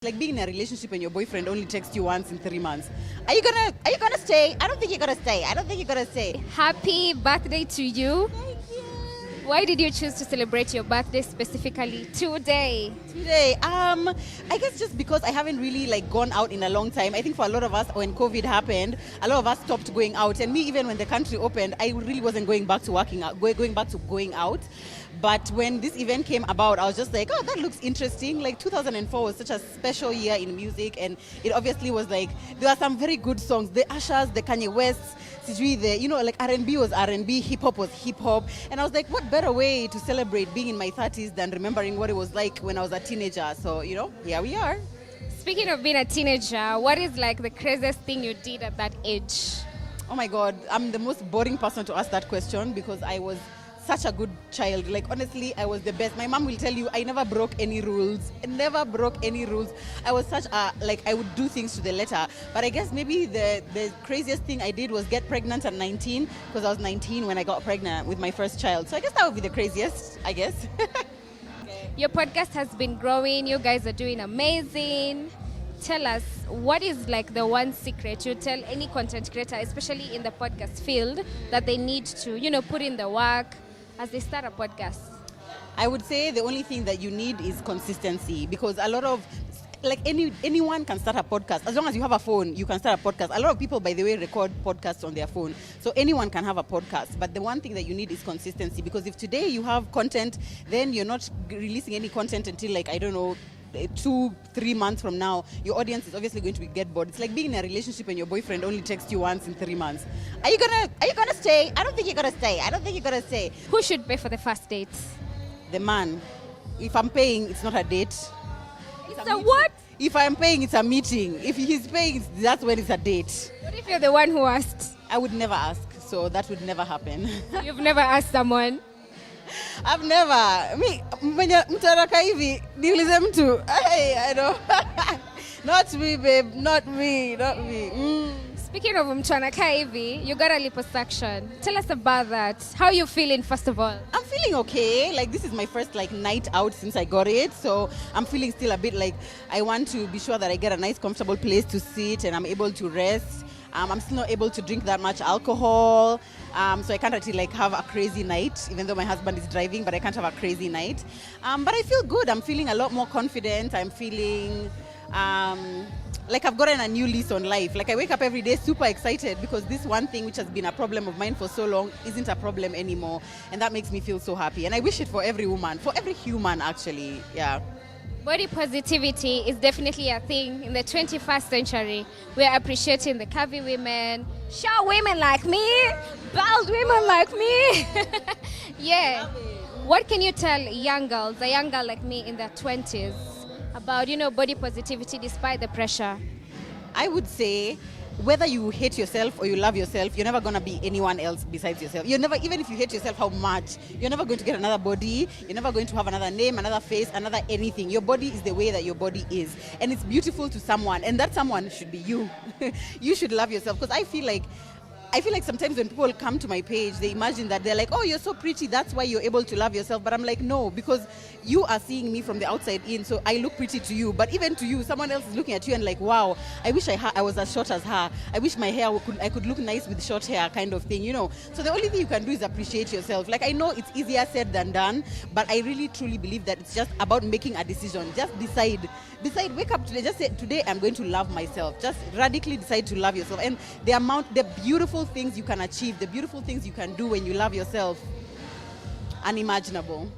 Like being in a relationship and your boyfriend only texts you once in 3 months. Are you gonna stay? I don't think you're gonna stay. I don't think you're gonna stay. Happy birthday to you. Thank you. Why did you choose to celebrate your birthday specifically today? I guess just because I haven't really gone out in a long time. I think for a lot of us, when COVID happened, a lot of us stopped going out. And me, even when the country opened, I really wasn't going back to going out. But when this event came about, I was just like, oh, that looks interesting. 2004 was such a special year in music, and it obviously was there are some very good songs. The Ushers, the Kanye Wests, R&B was R&B, hip hop was hip hop, and I was like, what better way to celebrate being in my 30s than remembering what it was like when I was a teenager? So here we are. Speaking of being a teenager, what is the craziest thing you did at that age? Oh my God, I'm the most boring person to ask that question because I was such a good child. Honestly, I was the best. My mom will tell you I never broke any rules. I was such a, I would do things to the letter. But I guess maybe the craziest thing I did was get pregnant at 19, because I was 19 when I got pregnant with my first child. So I guess that would be the craziest, I guess. Your podcast has been growing. You guys are doing amazing. Tell us, what is the one secret you tell any content creator, especially in the podcast field, that they need to, put in the work as they start a podcast? I would say the only thing that you need is consistency, because a lot of anyone can start a podcast. As long as you have a phone, you can start a podcast. A lot of people, by the way, record podcasts on their phone. So anyone can have a podcast. But the one thing that you need is consistency, because if today you have content, then you're not releasing any content until 2-3 months from now, your audience is obviously going to get bored. It's like being in a relationship and your boyfriend only texts you once in 3 months. Are you gonna stay? I don't think you're gonna stay. I don't think you're gonna stay. Who should pay for the first dates? The man. If I'm paying, it's not a date. It's a what? If I'm paying, it's a meeting. If he's paying, that's when it's a date. What if you're the one who asked? I would never ask, so that would never happen. You've never asked someone? I've never. Mtu anaka hivi, niulize mtu. Hey, I know. Not me, babe. Not me. Speaking of mtu anaka hivi, you got a liposuction. Tell us about that. How are you feeling, first of all? I'm feeling okay. This is my first night out since I got it. So I'm feeling still a bit I want to be sure that I get a nice, comfortable place to sit and I'm able to rest. I'm still not able to drink that much alcohol. So I can't actually have a crazy night, even though my husband is driving, but I can't have a crazy night. But I feel good. I'm feeling a lot more confident. I'm feeling I've gotten a new lease on life. I wake up every day super excited because this one thing which has been a problem of mine for so long isn't a problem anymore. And that makes me feel so happy. And I wish it for every woman, for every human actually, yeah. Body positivity is definitely a thing in the 21st century. We're appreciating the curvy women, short women like me, bald women like me. Yeah. What can you tell young girls, a young girl like me in their 20s, about, body positivity despite the pressure? I would say, whether you hate yourself or you love yourself, you're never going to be anyone else besides yourself. You're never, even if you hate yourself how much, you're never going to get another body. You're never going to have another name, another face, another anything. Your body is the way that your body is. And it's beautiful to someone. And that someone should be you. You should love yourself. Because I feel like sometimes when people come to my page, they imagine that they're like, oh, you're so pretty, that's why you're able to love yourself. But I'm like, no, because you are seeing me from the outside in, so I look pretty to you. But even to you, someone else is looking at you and wow, I wish I was as short as her. I wish my hair I could look nice with short hair, kind of thing, So the only thing you can do is appreciate yourself. I know it's easier said than done, but I really truly believe that it's just about making a decision. Just decide, wake up today, just say, today I'm going to love myself. Just radically decide to love yourself. And the beautiful things you can achieve, the beautiful things you can do when you love yourself, unimaginable.